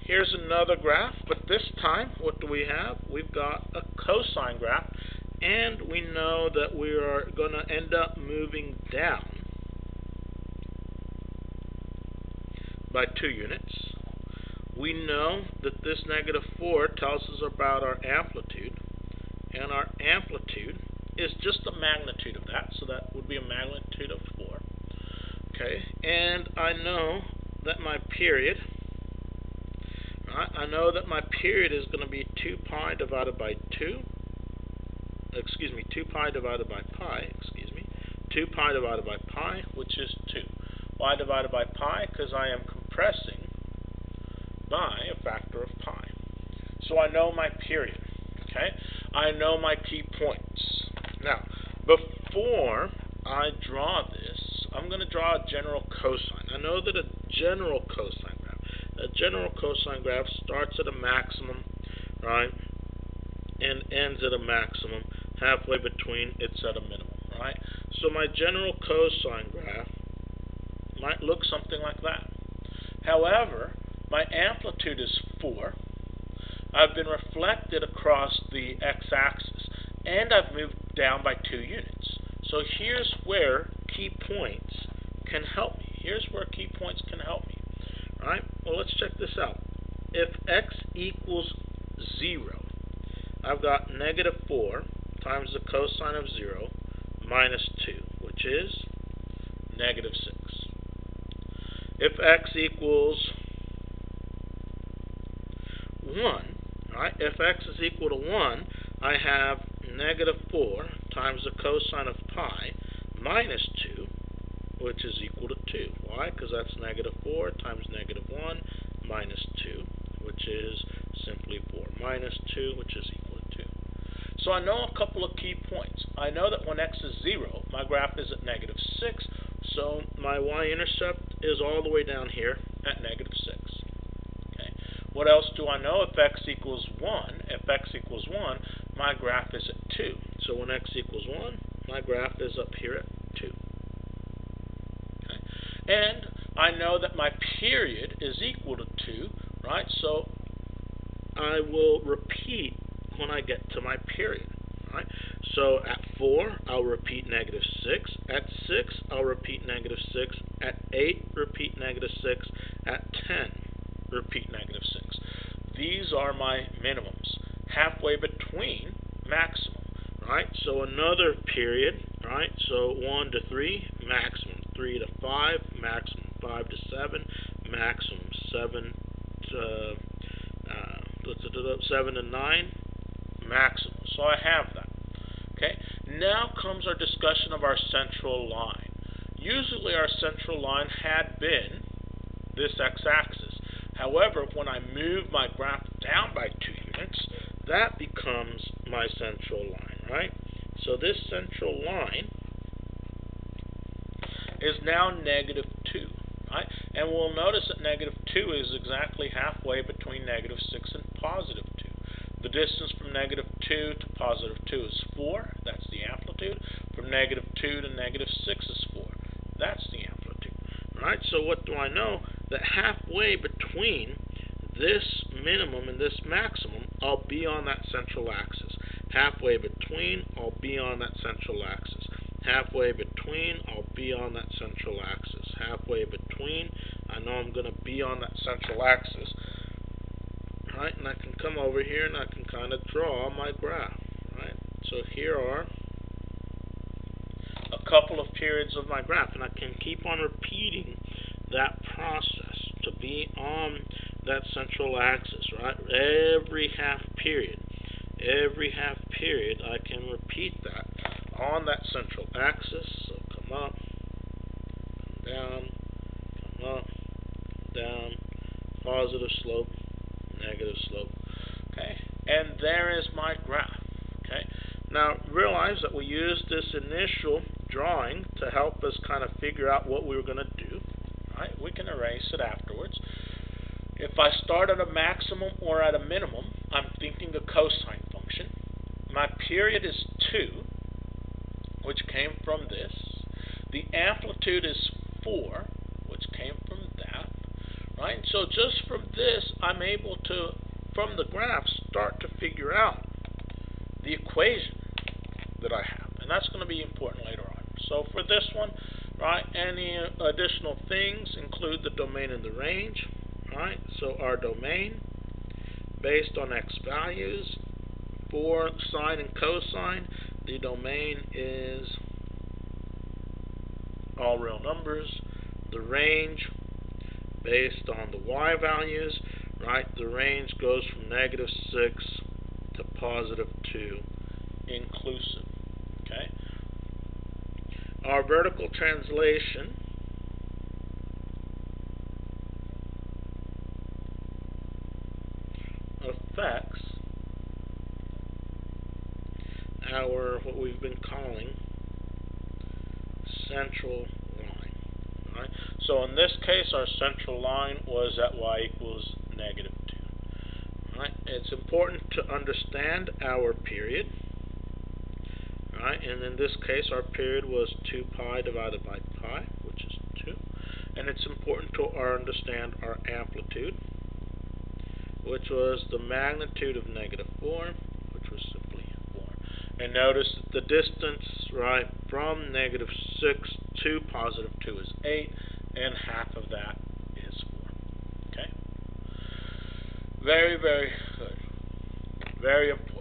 Here's another graph, but this time, what do we have? We've got a cosine graph, and we know that we are going to end up moving down by 2 units. We know that this -4 tells us about our amplitude, and our amplitude is just the magnitude of that, so that would be a magnitude of 4. Okay, and I know that my period, I know that my period is going to be 2 pi divided by 2, 2 pi divided by pi, 2 pi divided by pi, which is 2. Why divided by pi? Because I am compressing by a factor of pi. So I know my period, okay? I know my key points. Now, before I draw this, I'm going to draw a general cosine. I know that a general cosine graph starts at a maximum, right, and ends at a maximum. Halfway between, it's at a minimum, right? So my general cosine graph might look something like that. However, my amplitude is 4. I've been reflected across the x-axis, and I've moved down by 2 units. So here's where key points can help me. Right? Well, let's check this out. If x equals 0, I've got -4 times the cosine of 0 minus 2, which is -6. If x equals 1, right? If x is equal to 1, I have -4 times the cosine of pi minus 2, which is equal to 2. Why? Because that's -4 times -1 minus 2, which is simply 4 minus 2, which is equal to 2. So I know a couple of key points. I know that when x is 0, my graph is at -6, so my y-intercept is all the way down here at -6. Okay. What else do I know? If x equals 1, my graph is at 2. So when x equals 1, my graph is up here at 2. Okay. And I know that my period is equal to 2, right? So I will repeat when I get to my period. Right? So at 4, I'll repeat -6. At 6, I'll repeat -6. At 8, repeat -6. At 10, repeat -6. These are my minimums, halfway between maximum. Right? So another period, right? So 1 to 3, maximum. 3 to 5, maximum. 5 to 7, maximum. 7 to 9, maximum. So I have that. Okay. Now comes our discussion of our central line. Usually our central line had been this x-axis. However, when I move my graph down by 2 units, that becomes my central line, right? So this central line is now -2, right? And we'll notice that -2 is exactly halfway between -6 and +2. The distance from -2 to +2 is 4. That's the amplitude. From -2 to -6 is 4. That's the amplitude. Right? So what do I know? That halfway between this minimum and this maximum, I'll be on that central axis. Halfway between, I'll be on that central axis. Halfway between, I'll be on that central axis. Halfway between, I know I'm going to be on that central axis. Right, and I can come over here and I can kind of draw my graph. Right, so here are a couple of periods of my graph, and I can keep on repeating that process to be on that central axis. Right, every half period, I can repeat that on that central axis. So come up, come down, come up, come down, positive slope, negative slope. Okay, and there is my graph. Okay, now realize that we used this initial drawing to help us kind of figure out what we were going to do. Right, we can erase it afterwards. If I start at a maximum or at a minimum, I'm thinking a cosine function. My period is 2, which came from this. The amplitude is 4, which came from that. Right? Right? So just from this, I'm able to, from the graph, start to figure out the equation that I have. And that's going to be important later on. So for this one, right, any additional things include the domain and the range. Right? So our domain, based on x values, for sine and cosine, the domain is all real numbers. The range, based on the y values, right, the range goes from -6 to +2 inclusive. Okay. Our vertical translation affects our, what we've been calling, central line. Right? So in this case, our central line was at y equals -2. Right? It's important to understand our period. Right? And in this case, our period was 2 pi divided by pi, which is 2. And it's important to understand our amplitude, which was the magnitude of -4, which was simply 4. And notice that the distance, right, from -6 to +2 is 8, and half of that is 4. Okay? Very, very good. Very important.